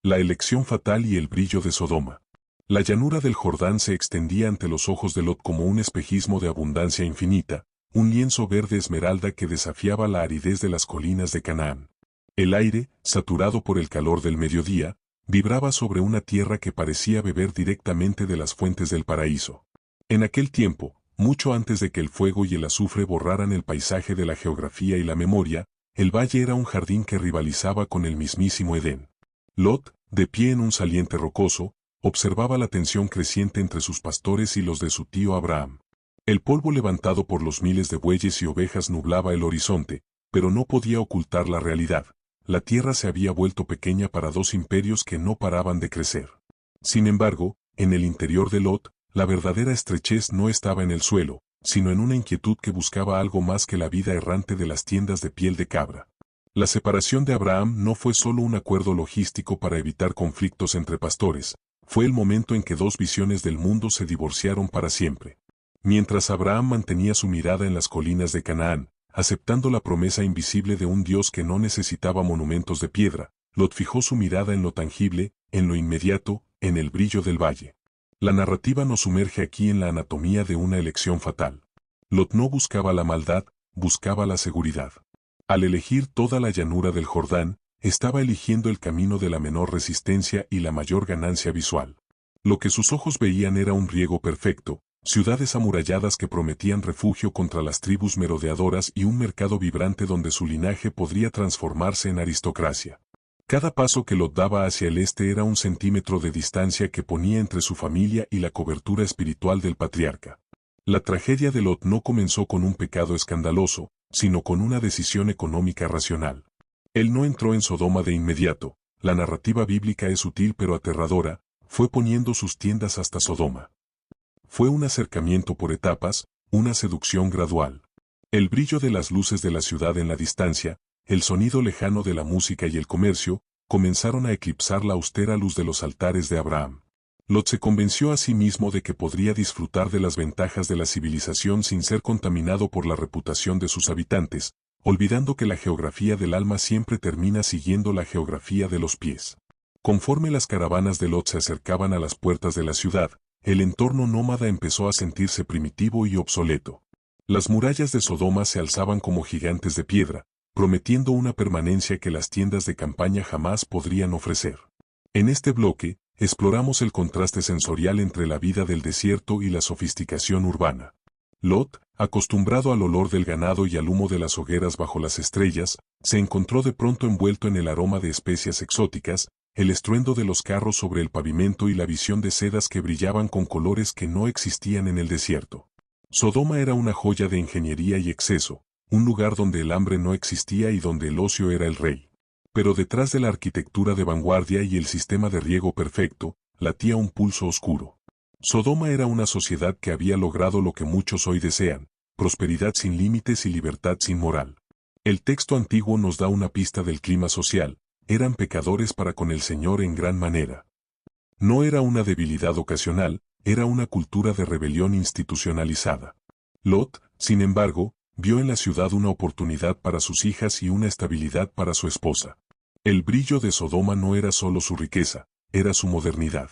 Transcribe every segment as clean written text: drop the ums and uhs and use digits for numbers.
La elección fatal y el brillo de Sodoma. La llanura del Jordán se extendía ante los ojos de Lot como un espejismo de abundancia infinita, un lienzo verde esmeralda que desafiaba la aridez de las colinas de Canaán. El aire, saturado por el calor del mediodía, vibraba sobre una tierra que parecía beber directamente de las fuentes del paraíso. En aquel tiempo, mucho antes de que el fuego y el azufre borraran el paisaje de la geografía y la memoria, el valle era un jardín que rivalizaba con el mismísimo Edén. Lot, de pie en un saliente rocoso, observaba la tensión creciente entre sus pastores y los de su tío Abraham. El polvo levantado por los miles de bueyes y ovejas nublaba el horizonte, pero no podía ocultar la realidad. La tierra se había vuelto pequeña para dos imperios que no paraban de crecer. Sin embargo, en el interior de Lot, la verdadera estrechez no estaba en el suelo, sino en una inquietud que buscaba algo más que la vida errante de las tiendas de piel de cabra. La separación de Abraham no fue solo un acuerdo logístico para evitar conflictos entre pastores, fue el momento en que dos visiones del mundo se divorciaron para siempre. Mientras Abraham mantenía su mirada en las colinas de Canaán, aceptando la promesa invisible de un Dios que no necesitaba monumentos de piedra, Lot fijó su mirada en lo tangible, en lo inmediato, en el brillo del valle. La narrativa nos sumerge aquí en la anatomía de una elección fatal. Lot no buscaba la maldad, buscaba la seguridad. Al elegir toda la llanura del Jordán, estaba eligiendo el camino de la menor resistencia y la mayor ganancia visual. Lo que sus ojos veían era un riego perfecto, ciudades amuralladas que prometían refugio contra las tribus merodeadoras y un mercado vibrante donde su linaje podría transformarse en aristocracia. Cada paso que Lot daba hacia el este era un centímetro de distancia que ponía entre su familia y la cobertura espiritual del patriarca. La tragedia de Lot no comenzó con un pecado escandaloso, sino con una decisión económica racional. Él no entró en Sodoma de inmediato, la narrativa bíblica es sutil pero aterradora, fue poniendo sus tiendas hasta Sodoma. Fue un acercamiento por etapas, una seducción gradual. El brillo de las luces de la ciudad en la distancia, el sonido lejano de la música y el comercio, comenzaron a eclipsar la austera luz de los altares de Abraham. Lot se convenció a sí mismo de que podría disfrutar de las ventajas de la civilización sin ser contaminado por la reputación de sus habitantes, olvidando que la geografía del alma siempre termina siguiendo la geografía de los pies. Conforme las caravanas de Lot se acercaban a las puertas de la ciudad, el entorno nómada empezó a sentirse primitivo y obsoleto. Las murallas de Sodoma se alzaban como gigantes de piedra, prometiendo una permanencia que las tiendas de campaña jamás podrían ofrecer. En este bloque, exploramos el contraste sensorial entre la vida del desierto y la sofisticación urbana. Lot, acostumbrado al olor del ganado y al humo de las hogueras bajo las estrellas, se encontró de pronto envuelto en el aroma de especias exóticas, el estruendo de los carros sobre el pavimento y la visión de sedas que brillaban con colores que no existían en el desierto. Sodoma era una joya de ingeniería y exceso, un lugar donde el hambre no existía y donde el ocio era el rey. Pero detrás de la arquitectura de vanguardia y el sistema de riego perfecto, latía un pulso oscuro. Sodoma era una sociedad que había logrado lo que muchos hoy desean, prosperidad sin límites y libertad sin moral. El texto antiguo nos da una pista del clima social, eran pecadores para con el Señor en gran manera. No era una debilidad ocasional, era una cultura de rebelión institucionalizada. Lot, sin embargo, vio en la ciudad una oportunidad para sus hijas y una estabilidad para su esposa. El brillo de Sodoma no era solo su riqueza, era su modernidad.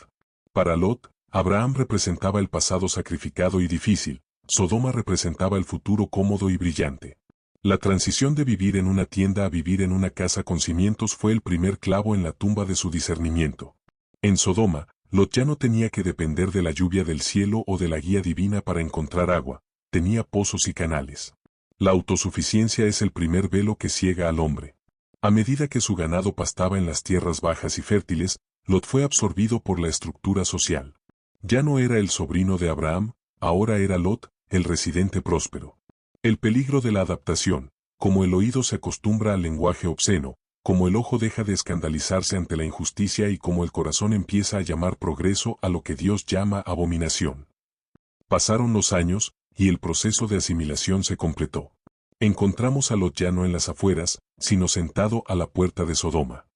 Para Lot, Abraham representaba el pasado sacrificado y difícil, Sodoma representaba el futuro cómodo y brillante. La transición de vivir en una tienda a vivir en una casa con cimientos fue el primer clavo en la tumba de su discernimiento. En Sodoma, Lot ya no tenía que depender de la lluvia del cielo o de la guía divina para encontrar agua, tenía pozos y canales. La autosuficiencia es el primer velo que ciega al hombre. A medida que su ganado pastaba en las tierras bajas y fértiles, Lot fue absorbido por la estructura social. Ya no era el sobrino de Abraham, ahora era Lot, el residente próspero. El peligro de la adaptación, como el oído se acostumbra al lenguaje obsceno, como el ojo deja de escandalizarse ante la injusticia y como el corazón empieza a llamar progreso a lo que Dios llama abominación. Pasaron los años, y el proceso de asimilación se completó. Encontramos a Lot ya no en las afueras, sino sentado a la puerta de Sodoma.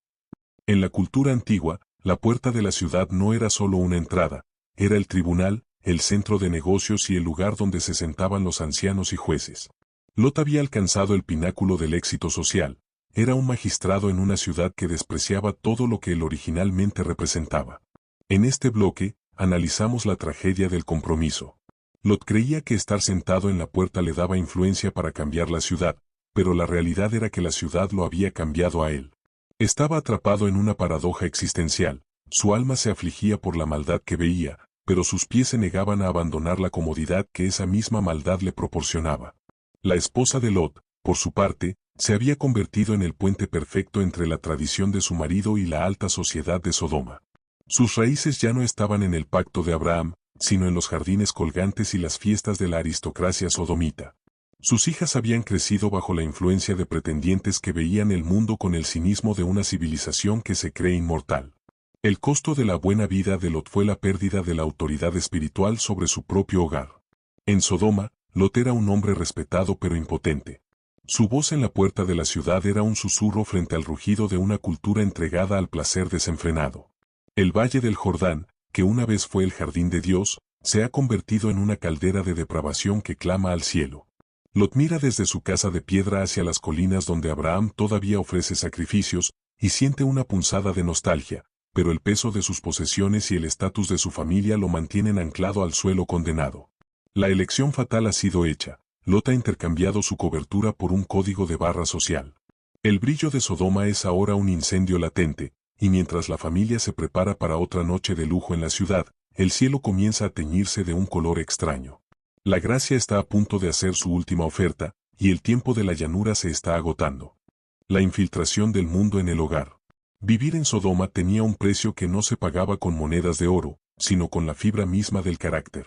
En la cultura antigua, la puerta de la ciudad no era solo una entrada, era el tribunal, el centro de negocios y el lugar donde se sentaban los ancianos y jueces. Lot había alcanzado el pináculo del éxito social, era un magistrado en una ciudad que despreciaba todo lo que él originalmente representaba. En este bloque, analizamos la tragedia del compromiso. Lot creía que estar sentado en la puerta le daba influencia para cambiar la ciudad, pero la realidad era que la ciudad lo había cambiado a él. Estaba atrapado en una paradoja existencial, su alma se afligía por la maldad que veía, pero sus pies se negaban a abandonar la comodidad que esa misma maldad le proporcionaba. La esposa de Lot, por su parte, se había convertido en el puente perfecto entre la tradición de su marido y la alta sociedad de Sodoma. Sus raíces ya no estaban en el pacto de Abraham, sino en los jardines colgantes y las fiestas de la aristocracia sodomita. Sus hijas habían crecido bajo la influencia de pretendientes que veían el mundo con el cinismo de una civilización que se cree inmortal. El costo de la buena vida de Lot fue la pérdida de la autoridad espiritual sobre su propio hogar. En Sodoma, Lot era un hombre respetado pero impotente. Su voz en la puerta de la ciudad era un susurro frente al rugido de una cultura entregada al placer desenfrenado. El Valle del Jordán, que una vez fue el jardín de Dios, se ha convertido en una caldera de depravación que clama al cielo. Lot mira desde su casa de piedra hacia las colinas donde Abraham todavía ofrece sacrificios, y siente una punzada de nostalgia, pero el peso de sus posesiones y el estatus de su familia lo mantienen anclado al suelo condenado. La elección fatal ha sido hecha. Lot ha intercambiado su cobertura por un código de barra social. El brillo de Sodoma es ahora un incendio latente, y mientras la familia se prepara para otra noche de lujo en la ciudad, el cielo comienza a teñirse de un color extraño. La gracia está a punto de hacer su última oferta, y el tiempo de la llanura se está agotando. La infiltración del mundo en el hogar. Vivir en Sodoma tenía un precio que no se pagaba con monedas de oro, sino con la fibra misma del carácter.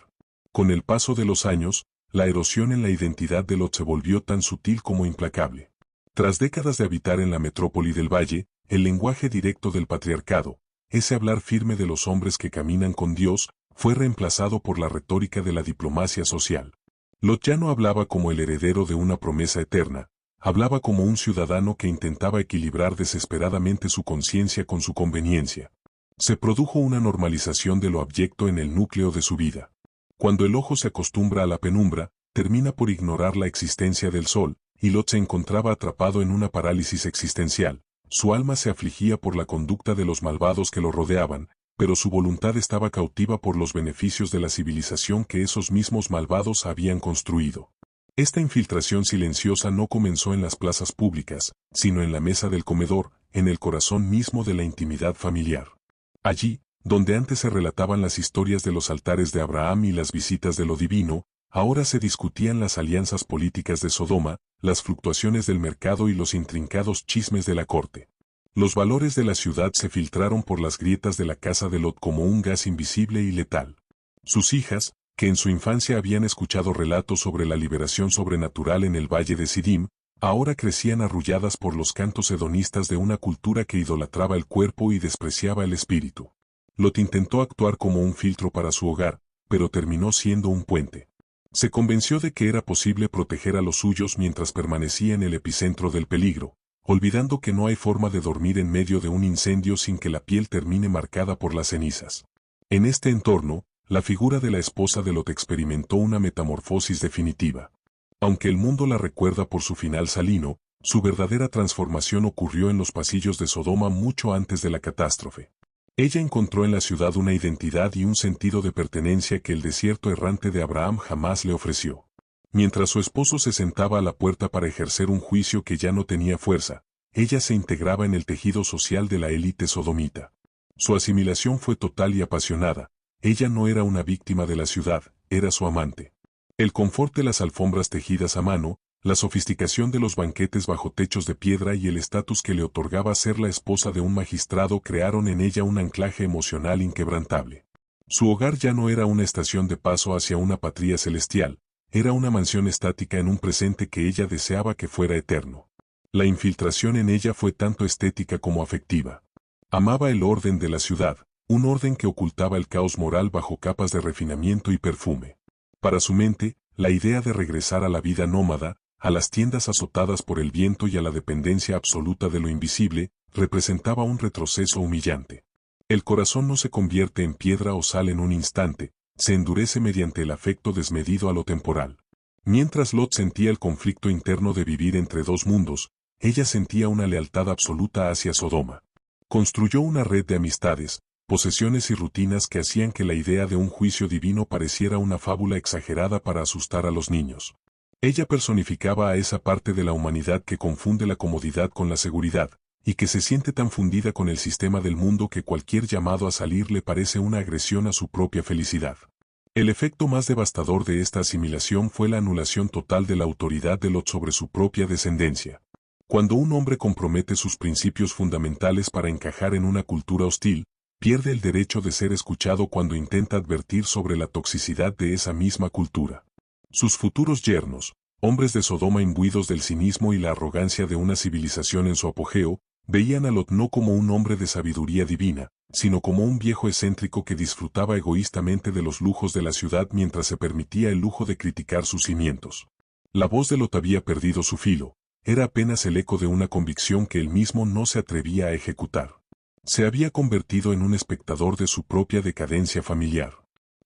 Con el paso de los años, la erosión en la identidad de Lot se volvió tan sutil como implacable. Tras décadas de habitar en la metrópoli del valle, el lenguaje directo del patriarcado, ese hablar firme de los hombres que caminan con Dios, fue reemplazado por la retórica de la diplomacia social. Lot ya no hablaba como el heredero de una promesa eterna, hablaba como un ciudadano que intentaba equilibrar desesperadamente su conciencia con su conveniencia. Se produjo una normalización de lo abyecto en el núcleo de su vida. Cuando el ojo se acostumbra a la penumbra, termina por ignorar la existencia del sol, y Lot se encontraba atrapado en una parálisis existencial. Su alma se afligía por la conducta de los malvados que lo rodeaban, pero su voluntad estaba cautiva por los beneficios de la civilización que esos mismos malvados habían construido. Esta infiltración silenciosa no comenzó en las plazas públicas, sino en la mesa del comedor, en el corazón mismo de la intimidad familiar. Allí, donde antes se relataban las historias de los altares de Abraham y las visitas de lo divino, ahora se discutían las alianzas políticas de Sodoma, las fluctuaciones del mercado y los intrincados chismes de la corte. Los valores de la ciudad se filtraron por las grietas de la casa de Lot como un gas invisible y letal. Sus hijas, que en su infancia habían escuchado relatos sobre la liberación sobrenatural en el valle de Sidim, ahora crecían arrulladas por los cantos hedonistas de una cultura que idolatraba el cuerpo y despreciaba el espíritu. Lot intentó actuar como un filtro para su hogar, pero terminó siendo un puente. Se convenció de que era posible proteger a los suyos mientras permanecía en el epicentro del peligro, olvidando que no hay forma de dormir en medio de un incendio sin que la piel termine marcada por las cenizas. En este entorno, la figura de la esposa de Lot experimentó una metamorfosis definitiva. Aunque el mundo la recuerda por su final salino, su verdadera transformación ocurrió en los pasillos de Sodoma mucho antes de la catástrofe. Ella encontró en la ciudad una identidad y un sentido de pertenencia que el desierto errante de Abraham jamás le ofreció. Mientras su esposo se sentaba a la puerta para ejercer un juicio que ya no tenía fuerza, ella se integraba en el tejido social de la élite sodomita. Su asimilación fue total y apasionada. Ella no era una víctima de la ciudad, era su amante. El confort de las alfombras tejidas a mano, la sofisticación de los banquetes bajo techos de piedra y el estatus que le otorgaba ser la esposa de un magistrado crearon en ella un anclaje emocional inquebrantable. Su hogar ya no era una estación de paso hacia una patria celestial, era una mansión estática en un presente que ella deseaba que fuera eterno. La infiltración en ella fue tanto estética como afectiva. Amaba el orden de la ciudad, un orden que ocultaba el caos moral bajo capas de refinamiento y perfume. Para su mente, la idea de regresar a la vida nómada, a las tiendas azotadas por el viento y a la dependencia absoluta de lo invisible, representaba un retroceso humillante. El corazón no se convierte en piedra o sal en un instante, se endurece mediante el afecto desmedido a lo temporal. Mientras Lot sentía el conflicto interno de vivir entre dos mundos, ella sentía una lealtad absoluta hacia Sodoma. Construyó una red de amistades, posesiones y rutinas que hacían que la idea de un juicio divino pareciera una fábula exagerada para asustar a los niños. Ella personificaba a esa parte de la humanidad que confunde la comodidad con la seguridad, y que se siente tan fundida con el sistema del mundo que cualquier llamado a salir le parece una agresión a su propia felicidad. El efecto más devastador de esta asimilación fue la anulación total de la autoridad de Lot sobre su propia descendencia. Cuando un hombre compromete sus principios fundamentales para encajar en una cultura hostil, pierde el derecho de ser escuchado cuando intenta advertir sobre la toxicidad de esa misma cultura. Sus futuros yernos, hombres de Sodoma imbuidos del cinismo y la arrogancia de una civilización en su apogeo, veían a Lot no como un hombre de sabiduría divina, sino como un viejo excéntrico que disfrutaba egoístamente de los lujos de la ciudad mientras se permitía el lujo de criticar sus cimientos. La voz de Lot había perdido su filo, era apenas el eco de una convicción que él mismo no se atrevía a ejecutar. Se había convertido en un espectador de su propia decadencia familiar.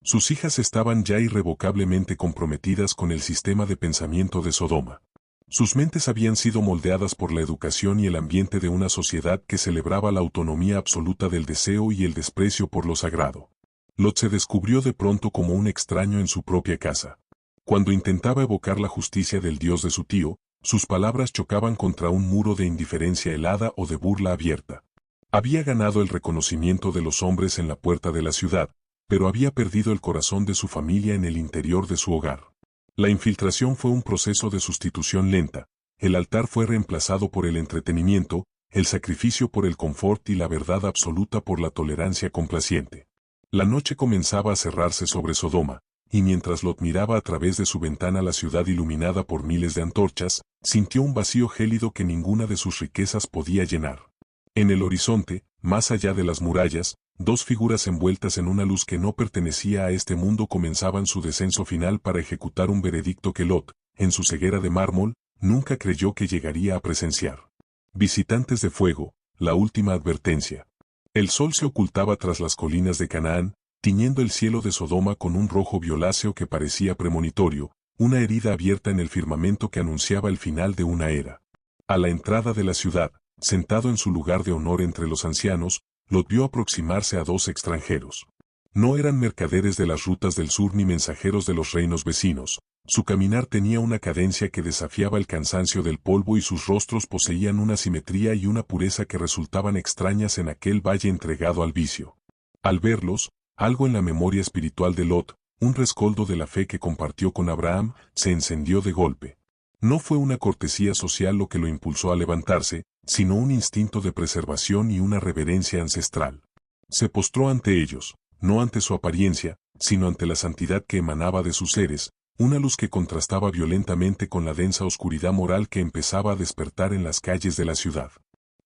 Sus hijas estaban ya irrevocablemente comprometidas con el sistema de pensamiento de Sodoma. Sus mentes habían sido moldeadas por la educación y el ambiente de una sociedad que celebraba la autonomía absoluta del deseo y el desprecio por lo sagrado. Lot se descubrió de pronto como un extraño en su propia casa. Cuando intentaba evocar la justicia del Dios de su tío, sus palabras chocaban contra un muro de indiferencia helada o de burla abierta. Había ganado el reconocimiento de los hombres en la puerta de la ciudad, pero había perdido el corazón de su familia en el interior de su hogar. La infiltración fue un proceso de sustitución lenta, el altar fue reemplazado por el entretenimiento, el sacrificio por el confort y la verdad absoluta por la tolerancia complaciente. La noche comenzaba a cerrarse sobre Sodoma, y mientras Lot miraba a través de su ventana la ciudad iluminada por miles de antorchas, sintió un vacío gélido que ninguna de sus riquezas podía llenar. En el horizonte, más allá de las murallas, dos figuras envueltas en una luz que no pertenecía a este mundo comenzaban su descenso final para ejecutar un veredicto que Lot, en su ceguera de mármol, nunca creyó que llegaría a presenciar. Visitantes de fuego, la última advertencia. El sol se ocultaba tras las colinas de Canaán, tiñendo el cielo de Sodoma con un rojo violáceo que parecía premonitorio, una herida abierta en el firmamento que anunciaba el final de una era. A la entrada de la ciudad, sentado en su lugar de honor entre los ancianos, Lot vio aproximarse a dos extranjeros. No eran mercaderes de las rutas del sur ni mensajeros de los reinos vecinos, su caminar tenía una cadencia que desafiaba el cansancio del polvo y sus rostros poseían una simetría y una pureza que resultaban extrañas en aquel valle entregado al vicio. Al verlos, algo en la memoria espiritual de Lot, un rescoldo de la fe que compartió con Abraham, se encendió de golpe. No fue una cortesía social lo que lo impulsó a levantarse, sino un instinto de preservación y una reverencia ancestral. Se postró ante ellos, no ante su apariencia, sino ante la santidad que emanaba de sus seres, una luz que contrastaba violentamente con la densa oscuridad moral que empezaba a despertar en las calles de la ciudad.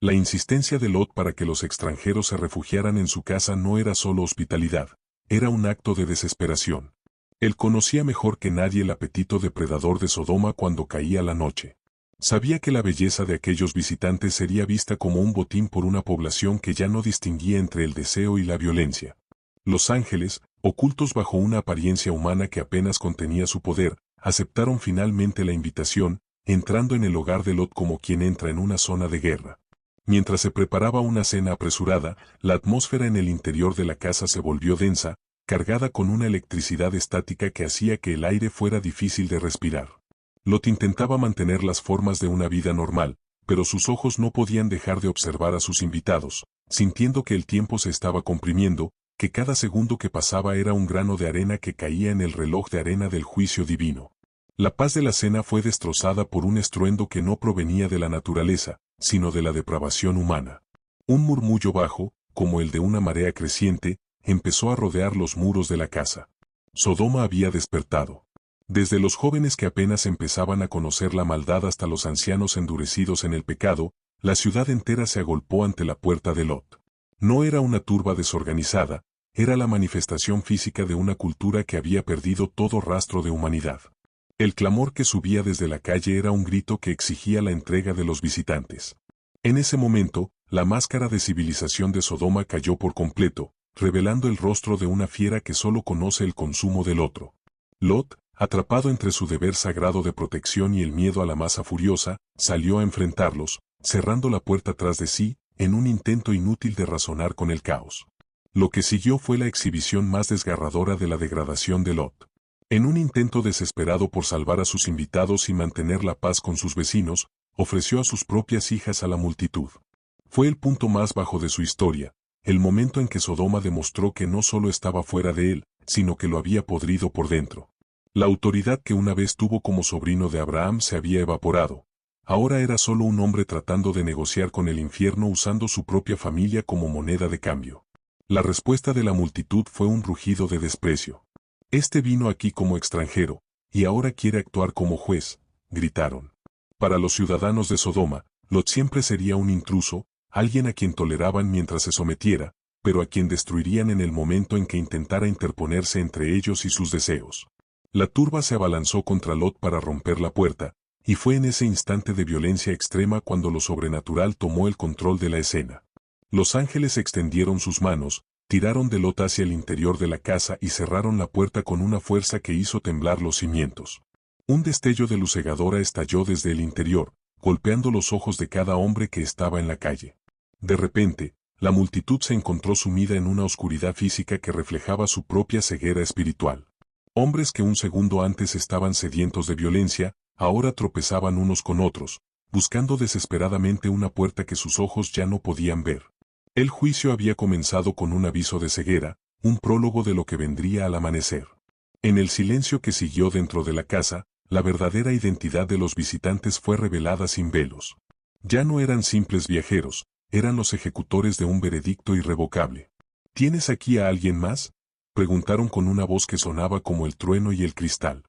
La insistencia de Lot para que los extranjeros se refugiaran en su casa no era solo hospitalidad, era un acto de desesperación. Él conocía mejor que nadie el apetito depredador de Sodoma cuando caía la noche. Sabía que la belleza de aquellos visitantes sería vista como un botín por una población que ya no distinguía entre el deseo y la violencia. Los ángeles, ocultos bajo una apariencia humana que apenas contenía su poder, aceptaron finalmente la invitación, entrando en el hogar de Lot como quien entra en una zona de guerra. Mientras se preparaba una cena apresurada, la atmósfera en el interior de la casa se volvió densa, cargada con una electricidad estática que hacía que el aire fuera difícil de respirar. Lot intentaba mantener las formas de una vida normal, pero sus ojos no podían dejar de observar a sus invitados, sintiendo que el tiempo se estaba comprimiendo, que cada segundo que pasaba era un grano de arena que caía en el reloj de arena del juicio divino. La paz de la cena fue destrozada por un estruendo que no provenía de la naturaleza, sino de la depravación humana. Un murmullo bajo, como el de una marea creciente, empezó a rodear los muros de la casa. Sodoma había despertado. Desde los jóvenes que apenas empezaban a conocer la maldad hasta los ancianos endurecidos en el pecado, la ciudad entera se agolpó ante la puerta de Lot. No era una turba desorganizada, era la manifestación física de una cultura que había perdido todo rastro de humanidad. El clamor que subía desde la calle era un grito que exigía la entrega de los visitantes. En ese momento, la máscara de civilización de Sodoma cayó por completo, revelando el rostro de una fiera que solo conoce el consumo del otro. Lot, atrapado entre su deber sagrado de protección y el miedo a la masa furiosa, salió a enfrentarlos, cerrando la puerta tras de sí, en un intento inútil de razonar con el caos. Lo que siguió fue la exhibición más desgarradora de la degradación de Lot. En un intento desesperado por salvar a sus invitados y mantener la paz con sus vecinos, ofreció a sus propias hijas a la multitud. Fue el punto más bajo de su historia, el momento en que Sodoma demostró que no solo estaba fuera de él, sino que lo había podrido por dentro. La autoridad que una vez tuvo como sobrino de Abraham se había evaporado. Ahora era solo un hombre tratando de negociar con el infierno usando su propia familia como moneda de cambio. La respuesta de la multitud fue un rugido de desprecio. Este vino aquí como extranjero, y ahora quiere actuar como juez, gritaron. Para los ciudadanos de Sodoma, Lot siempre sería un intruso, alguien a quien toleraban mientras se sometiera, pero a quien destruirían en el momento en que intentara interponerse entre ellos y sus deseos. La turba se abalanzó contra Lot para romper la puerta, y fue en ese instante de violencia extrema cuando lo sobrenatural tomó el control de la escena. Los ángeles extendieron sus manos, tiraron de Lot hacia el interior de la casa y cerraron la puerta con una fuerza que hizo temblar los cimientos. Un destello de luz cegadora estalló desde el interior, golpeando los ojos de cada hombre que estaba en la calle. De repente, la multitud se encontró sumida en una oscuridad física que reflejaba su propia ceguera espiritual. Hombres que un segundo antes estaban sedientos de violencia, ahora tropezaban unos con otros, buscando desesperadamente una puerta que sus ojos ya no podían ver. El juicio había comenzado con un aviso de ceguera, un prólogo de lo que vendría al amanecer. En el silencio que siguió dentro de la casa, la verdadera identidad de los visitantes fue revelada sin velos. Ya no eran simples viajeros, eran los ejecutores de un veredicto irrevocable. ¿Tienes aquí a alguien más?, preguntaron con una voz que sonaba como el trueno y el cristal.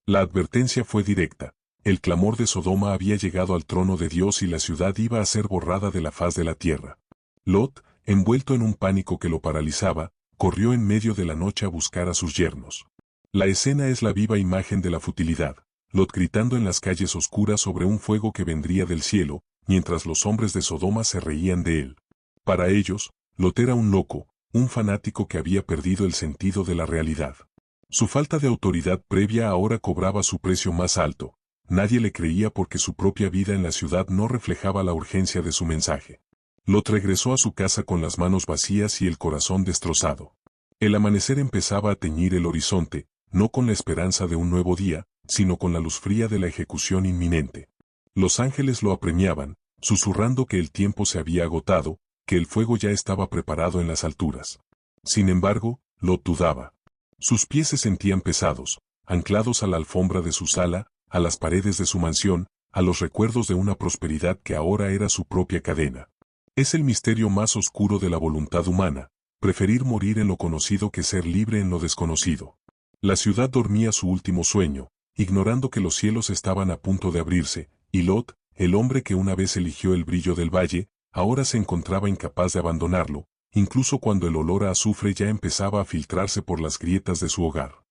La advertencia fue directa. El clamor de Sodoma había llegado al trono de Dios y la ciudad iba a ser borrada de la faz de la tierra. Lot, envuelto en un pánico que lo paralizaba, corrió en medio de la noche a buscar a sus yernos. La escena es la viva imagen de la futilidad. Lot gritando en las calles oscuras sobre un fuego que vendría del cielo, mientras los hombres de Sodoma se reían de él. Para ellos, Lot era un loco, un fanático que había perdido el sentido de la realidad. Su falta de autoridad previa ahora cobraba su precio más alto. Nadie le creía porque su propia vida en la ciudad no reflejaba la urgencia de su mensaje. Lot regresó a su casa con las manos vacías y el corazón destrozado. El amanecer empezaba a teñir el horizonte, no con la esperanza de un nuevo día, sino con la luz fría de la ejecución inminente. Los ángeles lo apremiaban, susurrando que el tiempo se había agotado, que el fuego ya estaba preparado en las alturas. Sin embargo, Lot dudaba. Sus pies se sentían pesados, anclados a la alfombra de su sala, a las paredes de su mansión, a los recuerdos de una prosperidad que ahora era su propia cadena. Es el misterio más oscuro de la voluntad humana, preferir morir en lo conocido que ser libre en lo desconocido. La ciudad dormía su último sueño, ignorando que los cielos estaban a punto de abrirse, y Lot, el hombre que una vez eligió el brillo del valle, ahora se encontraba incapaz de abandonarlo, incluso cuando el olor a azufre ya empezaba a filtrarse por las grietas de su hogar.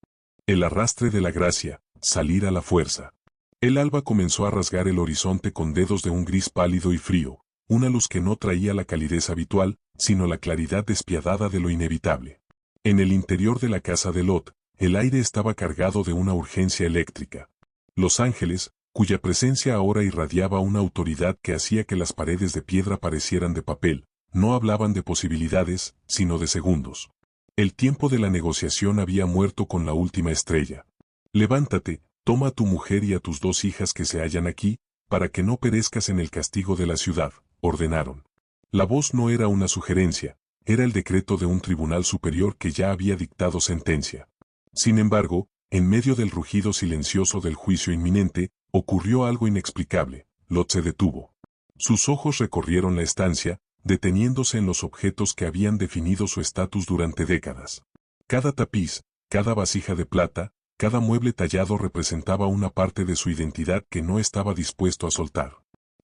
El arrastre de la gracia, salir a la fuerza. El alba comenzó a rasgar el horizonte con dedos de un gris pálido y frío, una luz que no traía la calidez habitual, sino la claridad despiadada de lo inevitable. En el interior de la casa de Lot, el aire estaba cargado de una urgencia eléctrica. Los ángeles, cuya presencia ahora irradiaba una autoridad que hacía que las paredes de piedra parecieran de papel, no hablaban de posibilidades, sino de segundos. El tiempo de la negociación había muerto con la última estrella. Levántate, toma a tu mujer y a tus 2 hijas que se hallan aquí, para que no perezcas en el castigo de la ciudad, ordenaron. La voz no era una sugerencia, era el decreto de un tribunal superior que ya había dictado sentencia. Sin embargo, en medio del rugido silencioso del juicio inminente, ocurrió algo inexplicable. Lot se detuvo. Sus ojos recorrieron la estancia, deteniéndose en los objetos que habían definido su estatus durante décadas. Cada tapiz, cada vasija de plata, cada mueble tallado representaba una parte de su identidad que no estaba dispuesto a soltar.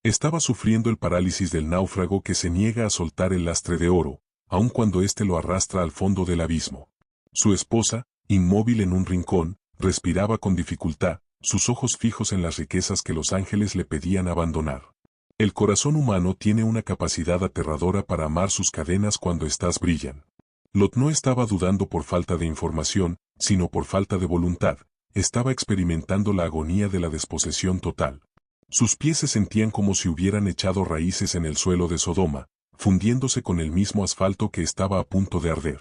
Estaba sufriendo el parálisis del náufrago que se niega a soltar el lastre de oro, aun cuando éste lo arrastra al fondo del abismo. Su esposa, inmóvil en un rincón, respiraba con dificultad, sus ojos fijos en las riquezas que los ángeles le pedían abandonar. El corazón humano tiene una capacidad aterradora para amar sus cadenas cuando éstas brillan. Lot no estaba dudando por falta de información, sino por falta de voluntad, estaba experimentando la agonía de la desposesión total. Sus pies se sentían como si hubieran echado raíces en el suelo de Sodoma, fundiéndose con el mismo asfalto que estaba a punto de arder.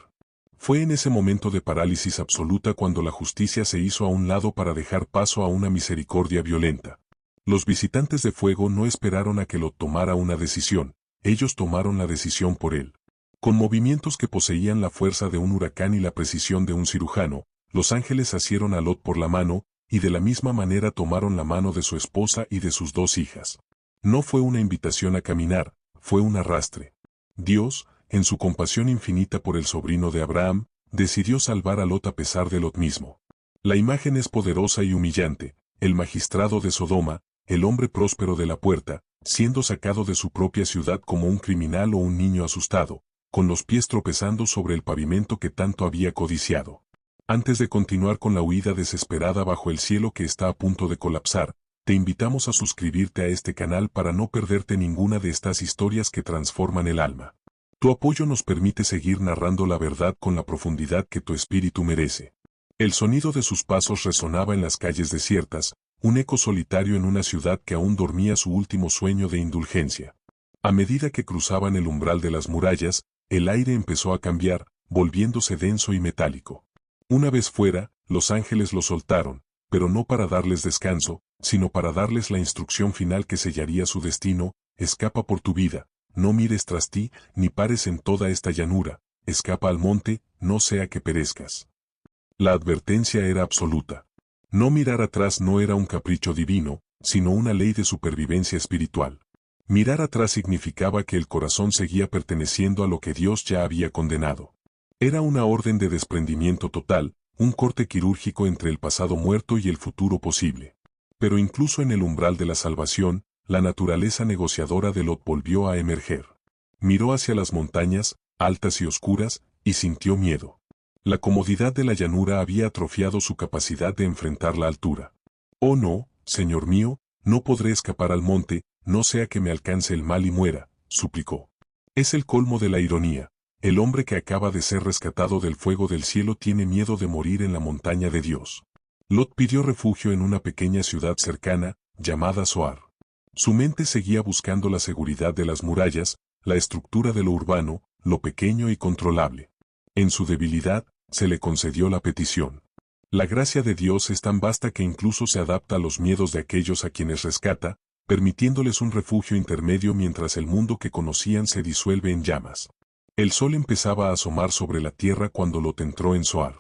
Fue en ese momento de parálisis absoluta cuando la justicia se hizo a un lado para dejar paso a una misericordia violenta. Los visitantes de fuego no esperaron a que Lot tomara una decisión, ellos tomaron la decisión por él. Con movimientos que poseían la fuerza de un huracán y la precisión de un cirujano, los ángeles asieron a Lot por la mano, y de la misma manera tomaron la mano de su esposa y de sus 2 hijas. No fue una invitación a caminar, fue un arrastre. Dios, en su compasión infinita por el sobrino de Abraham, decidió salvar a Lot a pesar de Lot mismo. La imagen es poderosa y humillante, el magistrado de Sodoma, el hombre próspero de la puerta, siendo sacado de su propia ciudad como un criminal o un niño asustado, con los pies tropezando sobre el pavimento que tanto había codiciado. Antes de continuar con la huida desesperada bajo el cielo que está a punto de colapsar, te invitamos a suscribirte a este canal para no perderte ninguna de estas historias que transforman el alma. Tu apoyo nos permite seguir narrando la verdad con la profundidad que tu espíritu merece. El sonido de sus pasos resonaba en las calles desiertas, un eco solitario en una ciudad que aún dormía su último sueño de indulgencia. A medida que cruzaban el umbral de las murallas, el aire empezó a cambiar, volviéndose denso y metálico. Una vez fuera, los ángeles los soltaron, pero no para darles descanso, sino para darles la instrucción final que sellaría su destino: escapa por tu vida, no mires tras ti, ni pares en toda esta llanura, escapa al monte, no sea que perezcas. La advertencia era absoluta. No mirar atrás no era un capricho divino, sino una ley de supervivencia espiritual. Mirar atrás significaba que el corazón seguía perteneciendo a lo que Dios ya había condenado. Era una orden de desprendimiento total, un corte quirúrgico entre el pasado muerto y el futuro posible. Pero incluso en el umbral de la salvación, la naturaleza negociadora de Lot volvió a emerger. Miró hacia las montañas, altas y oscuras, y sintió miedo. La comodidad de la llanura había atrofiado su capacidad de enfrentar la altura. «Oh no, Señor mío, no podré escapar al monte, no sea que me alcance el mal y muera», suplicó. Es el colmo de la ironía. El hombre que acaba de ser rescatado del fuego del cielo tiene miedo de morir en la montaña de Dios. Lot pidió refugio en una pequeña ciudad cercana, llamada Zoar. Su mente seguía buscando la seguridad de las murallas, la estructura de lo urbano, lo pequeño y controlable. En su debilidad, se le concedió la petición. La gracia de Dios es tan vasta que incluso se adapta a los miedos de aquellos a quienes rescata, permitiéndoles un refugio intermedio mientras el mundo que conocían se disuelve en llamas. El sol empezaba a asomar sobre la tierra cuando Lot entró en Zoar.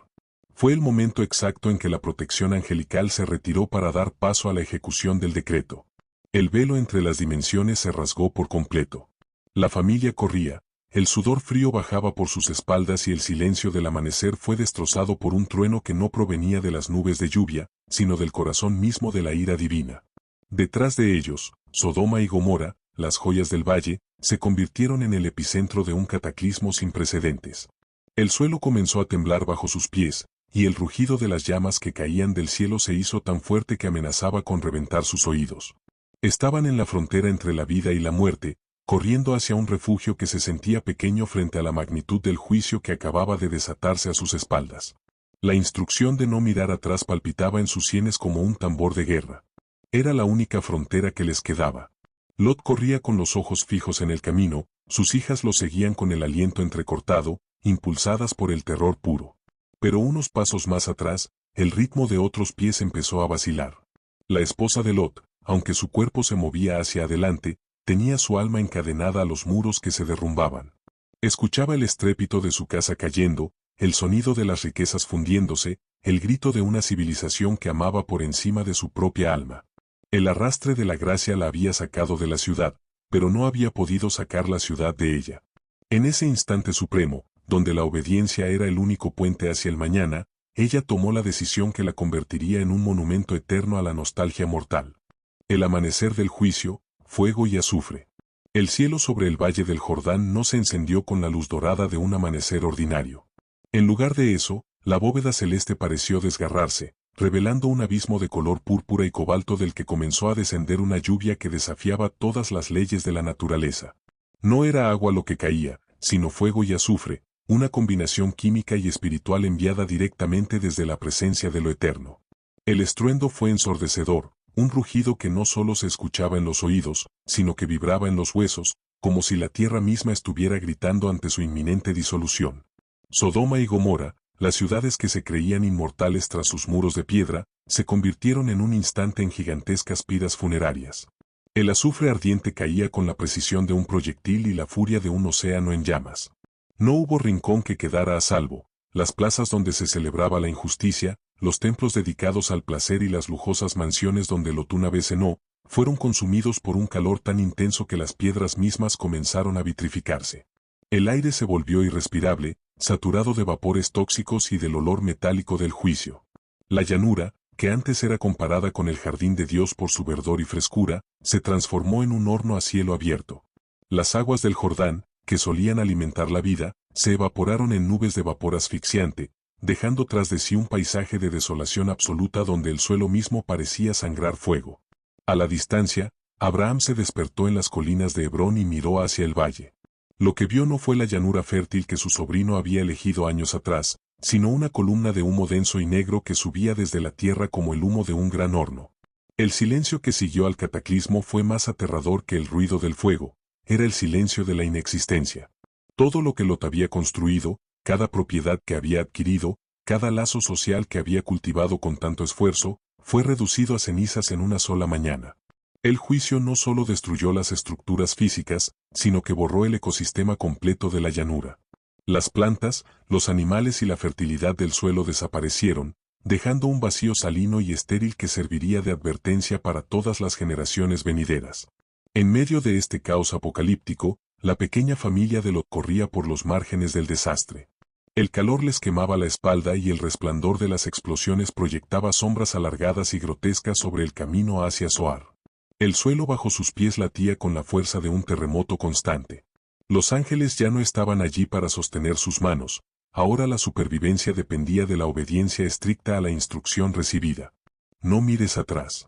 Fue el momento exacto en que la protección angelical se retiró para dar paso a la ejecución del decreto. El velo entre las dimensiones se rasgó por completo. La familia corría, el sudor frío bajaba por sus espaldas y el silencio del amanecer fue destrozado por un trueno que no provenía de las nubes de lluvia, sino del corazón mismo de la ira divina. Detrás de ellos, Sodoma y Gomorra, las joyas del valle, se convirtieron en el epicentro de un cataclismo sin precedentes. El suelo comenzó a temblar bajo sus pies, y el rugido de las llamas que caían del cielo se hizo tan fuerte que amenazaba con reventar sus oídos. Estaban en la frontera entre la vida y la muerte, corriendo hacia un refugio que se sentía pequeño frente a la magnitud del juicio que acababa de desatarse a sus espaldas. La instrucción de no mirar atrás palpitaba en sus sienes como un tambor de guerra. Era la única frontera que les quedaba. Lot corría con los ojos fijos en el camino, sus hijas lo seguían con el aliento entrecortado, impulsadas por el terror puro. Pero unos pasos más atrás, el ritmo de otros pies empezó a vacilar. La esposa de Lot, aunque su cuerpo se movía hacia adelante, tenía su alma encadenada a los muros que se derrumbaban. Escuchaba el estrépito de su casa cayendo, el sonido de las riquezas fundiéndose, el grito de una civilización que amaba por encima de su propia alma. El arrastre de la gracia la había sacado de la ciudad, pero no había podido sacar la ciudad de ella. En ese instante supremo, donde la obediencia era el único puente hacia el mañana, ella tomó la decisión que la convertiría en un monumento eterno a la nostalgia mortal. El amanecer del juicio, fuego y azufre. El cielo sobre el valle del Jordán no se encendió con la luz dorada de un amanecer ordinario. En lugar de eso, la bóveda celeste pareció desgarrarse, revelando un abismo de color púrpura y cobalto del que comenzó a descender una lluvia que desafiaba todas las leyes de la naturaleza. No era agua lo que caía, sino fuego y azufre, una combinación química y espiritual enviada directamente desde la presencia de lo eterno. El estruendo fue ensordecedor, un rugido que no solo se escuchaba en los oídos, sino que vibraba en los huesos, como si la tierra misma estuviera gritando ante su inminente disolución. Sodoma y Gomorra, las ciudades que se creían inmortales tras sus muros de piedra, se convirtieron en un instante en gigantescas piras funerarias. El azufre ardiente caía con la precisión de un proyectil y la furia de un océano en llamas. No hubo rincón que quedara a salvo. Las plazas donde se celebraba la injusticia, los templos dedicados al placer y las lujosas mansiones donde Lot una vez cenó, fueron consumidos por un calor tan intenso que las piedras mismas comenzaron a vitrificarse. El aire se volvió irrespirable, saturado de vapores tóxicos y del olor metálico del juicio. La llanura, que antes era comparada con el jardín de Dios por su verdor y frescura, se transformó en un horno a cielo abierto. Las aguas del Jordán, que solían alimentar la vida, se evaporaron en nubes de vapor asfixiante, dejando tras de sí un paisaje de desolación absoluta donde el suelo mismo parecía sangrar fuego. A la distancia, Abraham se despertó en las colinas de Hebrón y miró hacia el valle. Lo que vio no fue la llanura fértil que su sobrino había elegido años atrás, sino una columna de humo denso y negro que subía desde la tierra como el humo de un gran horno. El silencio que siguió al cataclismo fue más aterrador que el ruido del fuego, era el silencio de la inexistencia. Todo lo que Lot había construido, cada propiedad que había adquirido, cada lazo social que había cultivado con tanto esfuerzo, fue reducido a cenizas en una sola mañana. El juicio no solo destruyó las estructuras físicas, sino que borró el ecosistema completo de la llanura. Las plantas, los animales y la fertilidad del suelo desaparecieron, dejando un vacío salino y estéril que serviría de advertencia para todas las generaciones venideras. En medio de este caos apocalíptico, la pequeña familia de Lot corría por los márgenes del desastre. El calor les quemaba la espalda y el resplandor de las explosiones proyectaba sombras alargadas y grotescas sobre el camino hacia Zoar. El suelo bajo sus pies latía con la fuerza de un terremoto constante. Los ángeles ya no estaban allí para sostener sus manos, ahora la supervivencia dependía de la obediencia estricta a la instrucción recibida. No mires atrás.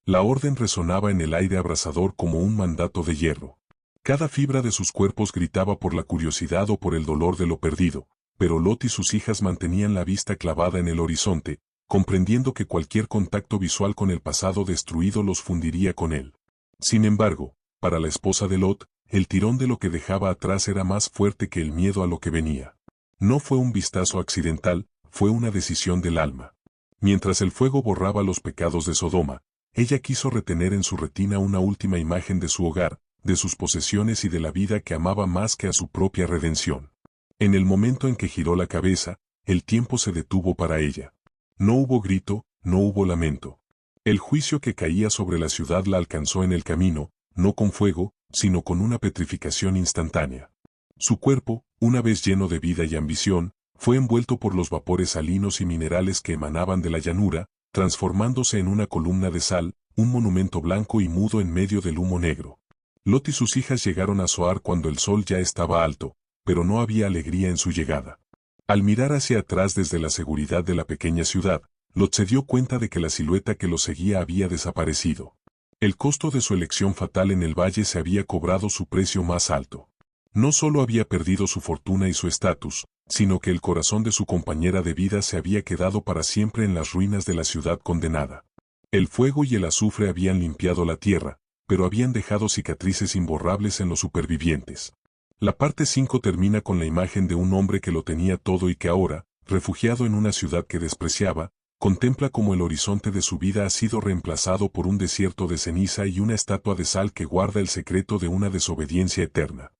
La orden resonaba en el aire abrasador como un mandato de hierro. Cada fibra de sus cuerpos gritaba por la curiosidad o por el dolor de lo perdido, pero Lot y sus hijas mantenían la vista clavada en el horizonte, comprendiendo que cualquier contacto visual con el pasado destruido los fundiría con él. Sin embargo, para la esposa de Lot, el tirón de lo que dejaba atrás era más fuerte que el miedo a lo que venía. No fue un vistazo accidental, fue una decisión del alma. Mientras el fuego borraba los pecados de Sodoma, ella quiso retener en su retina una última imagen de su hogar, de sus posesiones y de la vida que amaba más que a su propia redención. En el momento en que giró la cabeza, el tiempo se detuvo para ella. No hubo grito, no hubo lamento. El juicio que caía sobre la ciudad la alcanzó en el camino, no con fuego, sino con una petrificación instantánea. Su cuerpo, una vez lleno de vida y ambición, fue envuelto por los vapores salinos y minerales que emanaban de la llanura, transformándose en una columna de sal, un monumento blanco y mudo en medio del humo negro. Lot y sus hijas llegaron a Zoar cuando el sol ya estaba alto, pero no había alegría en su llegada. Al mirar hacia atrás desde la seguridad de la pequeña ciudad, Lot se dio cuenta de que la silueta que lo seguía había desaparecido. El costo de su elección fatal en el valle se había cobrado su precio más alto. No solo había perdido su fortuna y su estatus, sino que el corazón de su compañera de vida se había quedado para siempre en las ruinas de la ciudad condenada. El fuego y el azufre habían limpiado la tierra, pero habían dejado cicatrices imborrables en los supervivientes. La parte 5 termina con la imagen de un hombre que lo tenía todo y que ahora, refugiado en una ciudad que despreciaba, contempla cómo el horizonte de su vida ha sido reemplazado por un desierto de ceniza y una estatua de sal que guarda el secreto de una desobediencia eterna.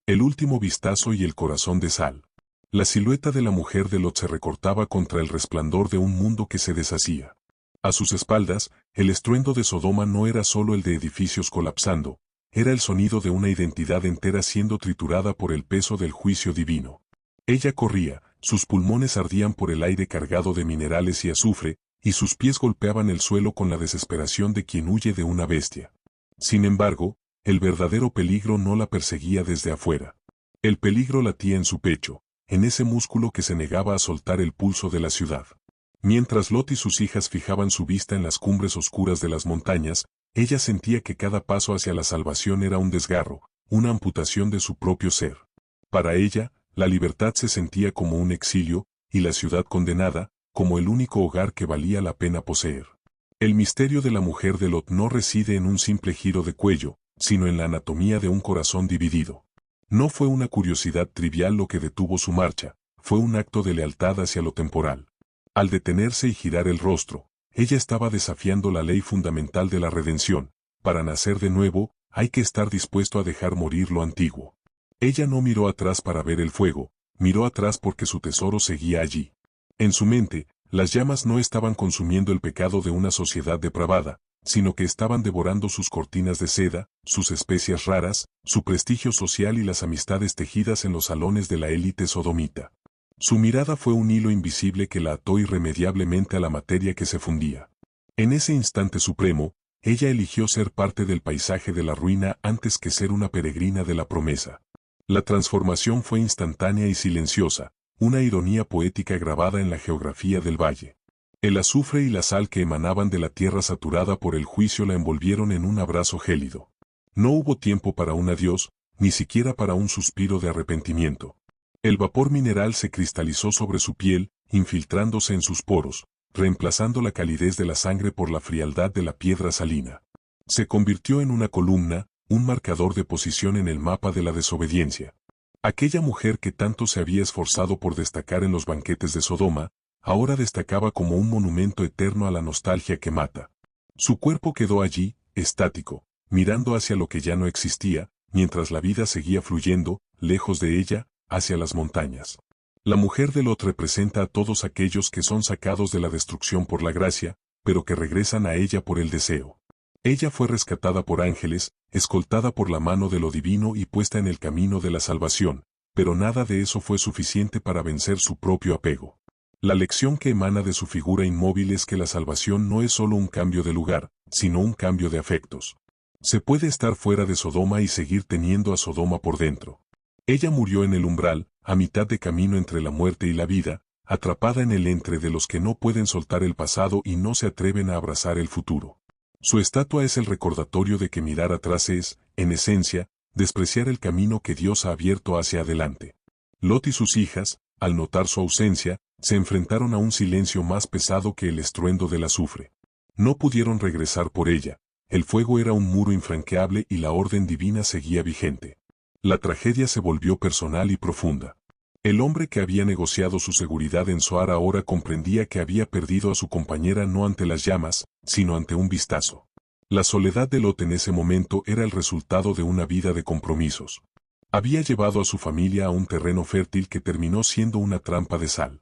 El último vistazo y el corazón de sal. La silueta de la mujer de Lot se recortaba contra el resplandor de un mundo que se deshacía. A sus espaldas, el estruendo de Sodoma no era solo el de edificios colapsando, era el sonido de una identidad entera siendo triturada por el peso del juicio divino. Ella corría, sus pulmones ardían por el aire cargado de minerales y azufre, y sus pies golpeaban el suelo con la desesperación de quien huye de una bestia. Sin embargo, el verdadero peligro no la perseguía desde afuera. El peligro latía en su pecho, en ese músculo que se negaba a soltar el pulso de la ciudad. Mientras Lot y sus hijas fijaban su vista en las cumbres oscuras de las montañas, ella sentía que cada paso hacia la salvación era un desgarro, una amputación de su propio ser. Para ella, la libertad se sentía como un exilio, y la ciudad condenada, como el único hogar que valía la pena poseer. El misterio de la mujer de Lot no reside en un simple giro de cuello, sino en la anatomía de un corazón dividido. No fue una curiosidad trivial lo que detuvo su marcha, fue un acto de lealtad hacia lo temporal. Al detenerse y girar el rostro, ella estaba desafiando la ley fundamental de la redención. Para nacer de nuevo, hay que estar dispuesto a dejar morir lo antiguo. Ella no miró atrás para ver el fuego, miró atrás porque su tesoro seguía allí. En su mente, las llamas no estaban consumiendo el pecado de una sociedad depravada, sino que estaban devorando sus cortinas de seda, sus especias raras, su prestigio social y las amistades tejidas en los salones de la élite sodomita. Su mirada fue un hilo invisible que la ató irremediablemente a la materia que se fundía. En ese instante supremo, ella eligió ser parte del paisaje de la ruina antes que ser una peregrina de la promesa. La transformación fue instantánea y silenciosa, una ironía poética grabada en la geografía del valle. El azufre y la sal que emanaban de la tierra saturada por el juicio la envolvieron en un abrazo gélido. No hubo tiempo para un adiós, ni siquiera para un suspiro de arrepentimiento. El vapor mineral se cristalizó sobre su piel, infiltrándose en sus poros, reemplazando la calidez de la sangre por la frialdad de la piedra salina. Se convirtió en una columna, un marcador de posición en el mapa de la desobediencia. Aquella mujer que tanto se había esforzado por destacar en los banquetes de Sodoma, ahora destacaba como un monumento eterno a la nostalgia que mata. Su cuerpo quedó allí, estático, mirando hacia lo que ya no existía, mientras la vida seguía fluyendo, lejos de ella, hacia las montañas. La mujer de Lot representa a todos aquellos que son sacados de la destrucción por la gracia, pero que regresan a ella por el deseo. Ella fue rescatada por ángeles, escoltada por la mano de lo divino y puesta en el camino de la salvación, pero nada de eso fue suficiente para vencer su propio apego. La lección que emana de su figura inmóvil es que la salvación no es solo un cambio de lugar, sino un cambio de afectos. Se puede estar fuera de Sodoma y seguir teniendo a Sodoma por dentro. Ella murió en el umbral, a mitad de camino entre la muerte y la vida, atrapada en el entre de los que no pueden soltar el pasado y no se atreven a abrazar el futuro. Su estatua es el recordatorio de que mirar atrás es, en esencia, despreciar el camino que Dios ha abierto hacia adelante. Lot y sus hijas, al notar su ausencia, se enfrentaron a un silencio más pesado que el estruendo del azufre. No pudieron regresar por ella, el fuego era un muro infranqueable y la orden divina seguía vigente. La tragedia se volvió personal y profunda. El hombre que había negociado su seguridad en Zoar ahora comprendía que había perdido a su compañera no ante las llamas, sino ante un vistazo. La soledad de Lot en ese momento era el resultado de una vida de compromisos. Había llevado a su familia a un terreno fértil que terminó siendo una trampa de sal.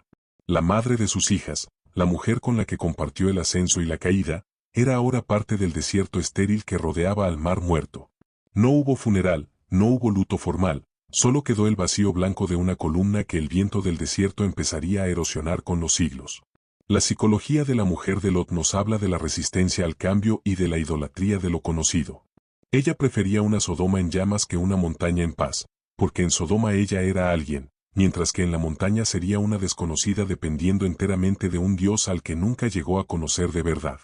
La madre de sus hijas, la mujer con la que compartió el ascenso y la caída, era ahora parte del desierto estéril que rodeaba al mar muerto. No hubo funeral, no hubo luto formal, solo quedó el vacío blanco de una columna que el viento del desierto empezaría a erosionar con los siglos. La psicología de la mujer de Lot nos habla de la resistencia al cambio y de la idolatría de lo conocido. Ella prefería una Sodoma en llamas que una montaña en paz, porque en Sodoma ella era alguien, mientras que en la montaña sería una desconocida dependiendo enteramente de un Dios al que nunca llegó a conocer de verdad.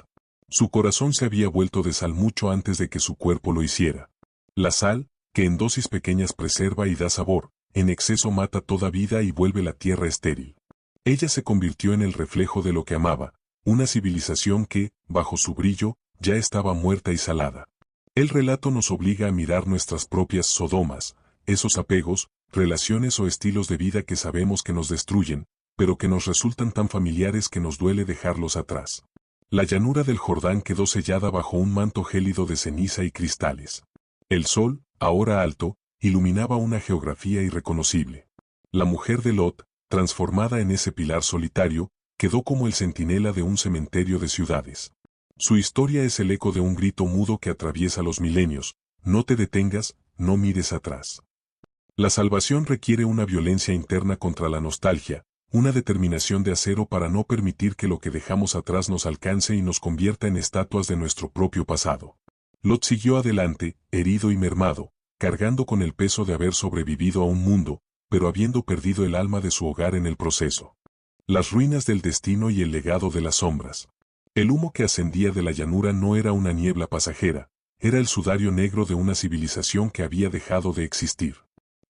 Su corazón se había vuelto de sal mucho antes de que su cuerpo lo hiciera. La sal, que en dosis pequeñas preserva y da sabor, en exceso mata toda vida y vuelve la tierra estéril. Ella se convirtió en el reflejo de lo que amaba, una civilización que, bajo su brillo, ya estaba muerta y salada. El relato nos obliga a mirar nuestras propias Sodomas, esos apegos, relaciones o estilos de vida que sabemos que nos destruyen, pero que nos resultan tan familiares que nos duele dejarlos atrás. La llanura del Jordán quedó sellada bajo un manto gélido de ceniza y cristales. El sol, ahora alto, iluminaba una geografía irreconocible. La mujer de Lot, transformada en ese pilar solitario, quedó como el centinela de un cementerio de ciudades. Su historia es el eco de un grito mudo que atraviesa los milenios: no te detengas, no mires atrás. La salvación requiere una violencia interna contra la nostalgia, una determinación de acero para no permitir que lo que dejamos atrás nos alcance y nos convierta en estatuas de nuestro propio pasado. Lot siguió adelante, herido y mermado, cargando con el peso de haber sobrevivido a un mundo, pero habiendo perdido el alma de su hogar en el proceso. Las ruinas del destino y el legado de las sombras. El humo que ascendía de la llanura no era una niebla pasajera, era el sudario negro de una civilización que había dejado de existir.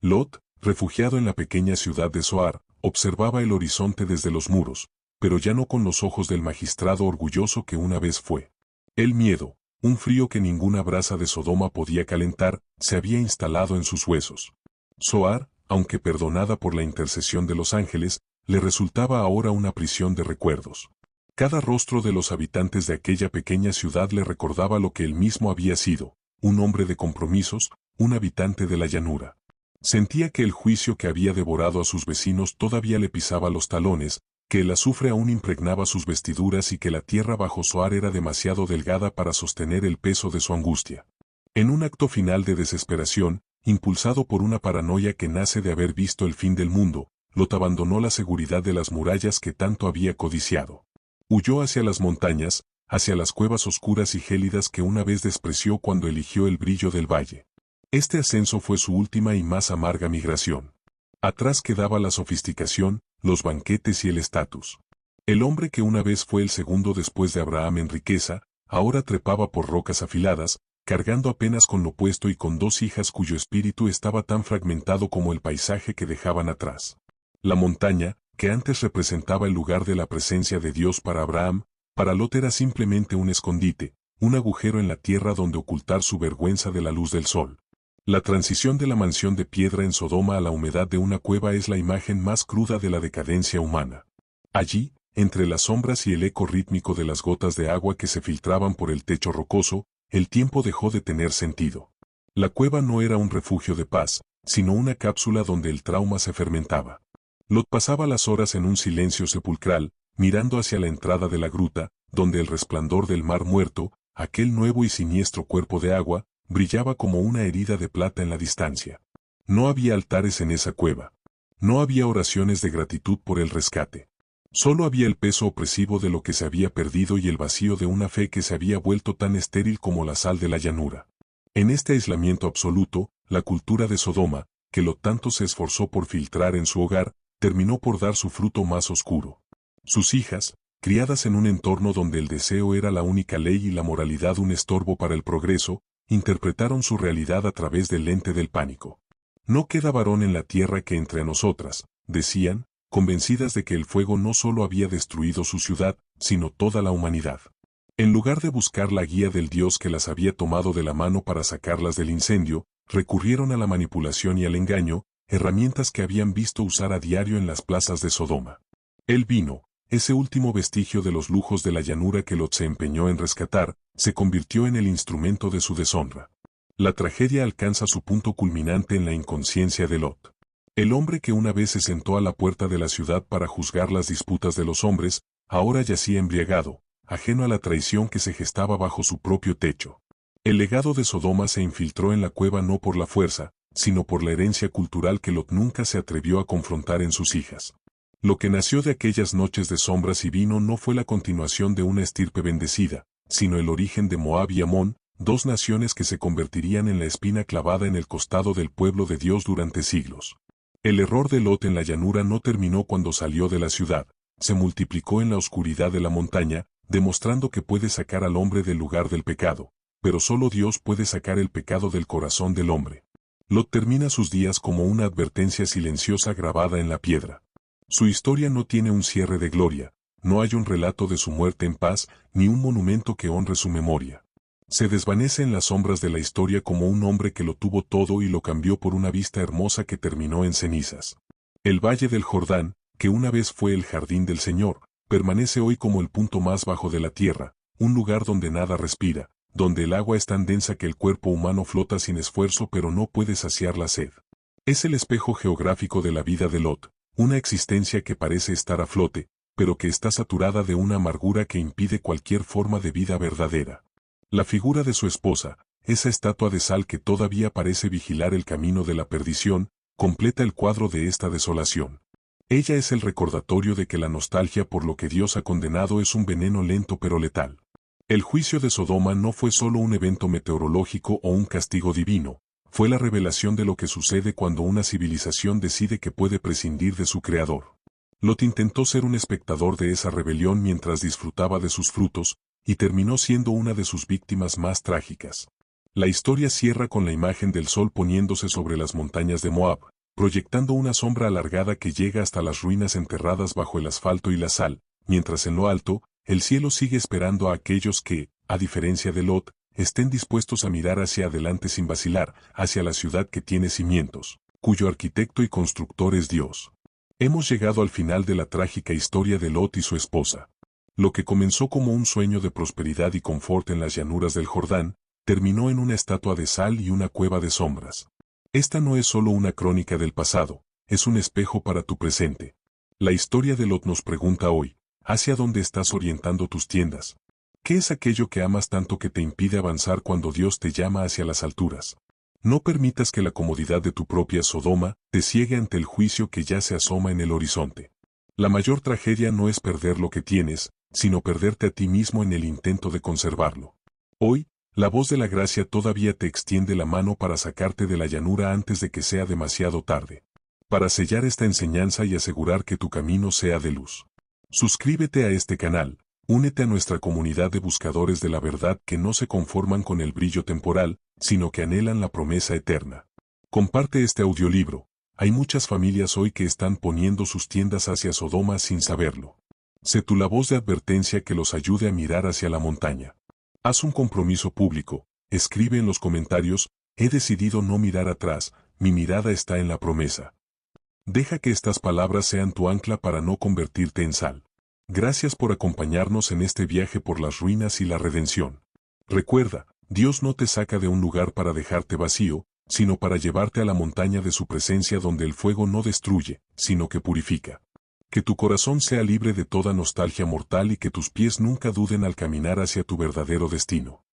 Lot, refugiado en la pequeña ciudad de Zoar, observaba el horizonte desde los muros, pero ya no con los ojos del magistrado orgulloso que una vez fue. El miedo, un frío que ninguna brasa de Sodoma podía calentar, se había instalado en sus huesos. Zoar, aunque perdonada por la intercesión de los ángeles, le resultaba ahora una prisión de recuerdos. Cada rostro de los habitantes de aquella pequeña ciudad le recordaba lo que él mismo había sido, un hombre de compromisos, un habitante de la llanura. Sentía que el juicio que había devorado a sus vecinos todavía le pisaba los talones, que el azufre aún impregnaba sus vestiduras y que la tierra bajo Zoar era demasiado delgada para sostener el peso de su angustia. En un acto final de desesperación, impulsado por una paranoia que nace de haber visto el fin del mundo, Lot abandonó la seguridad de las murallas que tanto había codiciado. Huyó hacia las montañas, hacia las cuevas oscuras y gélidas que una vez despreció cuando eligió el brillo del valle. Este ascenso fue su última y más amarga migración. Atrás quedaba la sofisticación, los banquetes y el estatus. El hombre que una vez fue el segundo después de Abraham en riqueza, ahora trepaba por rocas afiladas, cargando apenas con lo puesto y con 2 hijas cuyo espíritu estaba tan fragmentado como el paisaje que dejaban atrás. La montaña, que antes representaba el lugar de la presencia de Dios para Abraham, para Lot era simplemente un escondite, un agujero en la tierra donde ocultar su vergüenza de la luz del sol. La transición de la mansión de piedra en Sodoma a la humedad de una cueva es la imagen más cruda de la decadencia humana. Allí, entre las sombras y el eco rítmico de las gotas de agua que se filtraban por el techo rocoso, el tiempo dejó de tener sentido. La cueva no era un refugio de paz, sino una cápsula donde el trauma se fermentaba. Lot pasaba las horas en un silencio sepulcral, mirando hacia la entrada de la gruta, donde el resplandor del mar muerto, aquel nuevo y siniestro cuerpo de agua, brillaba como una herida de plata en la distancia. No había altares en esa cueva. No había oraciones de gratitud por el rescate. Solo había el peso opresivo de lo que se había perdido y el vacío de una fe que se había vuelto tan estéril como la sal de la llanura. En este aislamiento absoluto, la cultura de Sodoma, que Lot tanto se esforzó por filtrar en su hogar, terminó por dar su fruto más oscuro. Sus hijas, criadas en un entorno donde el deseo era la única ley y la moralidad un estorbo para el progreso, interpretaron su realidad a través del lente del pánico. No queda varón en la tierra que entre nosotras, decían, convencidas de que el fuego no solo había destruido su ciudad, sino toda la humanidad. En lugar de buscar la guía del Dios que las había tomado de la mano para sacarlas del incendio, recurrieron a la manipulación y al engaño, herramientas que habían visto usar a diario en las plazas de Sodoma. El vino, ese último vestigio de los lujos de la llanura que Lot se empeñó en rescatar, se convirtió en el instrumento de su deshonra. La tragedia alcanza su punto culminante en la inconsciencia de Lot. El hombre que una vez se sentó a la puerta de la ciudad para juzgar las disputas de los hombres, ahora yacía embriagado, ajeno a la traición que se gestaba bajo su propio techo. El legado de Sodoma se infiltró en la cueva no por la fuerza, sino por la herencia cultural que Lot nunca se atrevió a confrontar en sus hijas. Lo que nació de aquellas noches de sombras y vino no fue la continuación de una estirpe bendecida, sino el origen de Moab y Amón, 2 naciones que se convertirían en la espina clavada en el costado del pueblo de Dios durante siglos. El error de Lot en la llanura no terminó cuando salió de la ciudad, se multiplicó en la oscuridad de la montaña, demostrando que puede sacar al hombre del lugar del pecado, pero solo Dios puede sacar el pecado del corazón del hombre. Lot termina sus días como una advertencia silenciosa grabada en la piedra. Su historia no tiene un cierre de gloria, no hay un relato de su muerte en paz, ni un monumento que honre su memoria. Se desvanece en las sombras de la historia como un hombre que lo tuvo todo y lo cambió por una vista hermosa que terminó en cenizas. El Valle del Jordán, que una vez fue el jardín del Señor, permanece hoy como el punto más bajo de la tierra, un lugar donde nada respira, donde el agua es tan densa que el cuerpo humano flota sin esfuerzo pero no puede saciar la sed. Es el espejo geográfico de la vida de Lot, una existencia que parece estar a flote, pero que está saturada de una amargura que impide cualquier forma de vida verdadera. La figura de su esposa, esa estatua de sal que todavía parece vigilar el camino de la perdición, completa el cuadro de esta desolación. Ella es el recordatorio de que la nostalgia por lo que Dios ha condenado es un veneno lento pero letal. El juicio de Sodoma no fue solo un evento meteorológico o un castigo divino, fue la revelación de lo que sucede cuando una civilización decide que puede prescindir de su creador. Lot intentó ser un espectador de esa rebelión mientras disfrutaba de sus frutos, y terminó siendo una de sus víctimas más trágicas. La historia cierra con la imagen del sol poniéndose sobre las montañas de Moab, proyectando una sombra alargada que llega hasta las ruinas enterradas bajo el asfalto y la sal, mientras en lo alto, el cielo sigue esperando a aquellos que, a diferencia de Lot, estén dispuestos a mirar hacia adelante sin vacilar, hacia la ciudad que tiene cimientos, cuyo arquitecto y constructor es Dios. Hemos llegado al final de la trágica historia de Lot y su esposa. Lo que comenzó como un sueño de prosperidad y confort en las llanuras del Jordán, terminó en una estatua de sal y una cueva de sombras. Esta no es solo una crónica del pasado, es un espejo para tu presente. La historia de Lot nos pregunta hoy, ¿hacia dónde estás orientando tus tiendas? ¿Qué es aquello que amas tanto que te impide avanzar cuando Dios te llama hacia las alturas? No permitas que la comodidad de tu propia Sodoma te ciegue ante el juicio que ya se asoma en el horizonte. La mayor tragedia no es perder lo que tienes, sino perderte a ti mismo en el intento de conservarlo. Hoy, la voz de la gracia todavía te extiende la mano para sacarte de la llanura antes de que sea demasiado tarde. Para sellar esta enseñanza y asegurar que tu camino sea de luz. Suscríbete a este canal, únete a nuestra comunidad de buscadores de la verdad que no se conforman con el brillo temporal, sino que anhelan la promesa eterna. Comparte este audiolibro. Hay muchas familias hoy que están poniendo sus tiendas hacia Sodoma sin saberlo. Sé tú la voz de advertencia que los ayude a mirar hacia la montaña. Haz un compromiso público, escribe en los comentarios, he decidido no mirar atrás, mi mirada está en la promesa. Deja que estas palabras sean tu ancla para no convertirte en sal. Gracias por acompañarnos en este viaje por las ruinas y la redención. Recuerda, Dios no te saca de un lugar para dejarte vacío, sino para llevarte a la montaña de su presencia donde el fuego no destruye, sino que purifica. Que tu corazón sea libre de toda nostalgia mortal y que tus pies nunca duden al caminar hacia tu verdadero destino.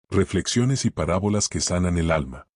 Reflexiones y parábolas que sanan el alma.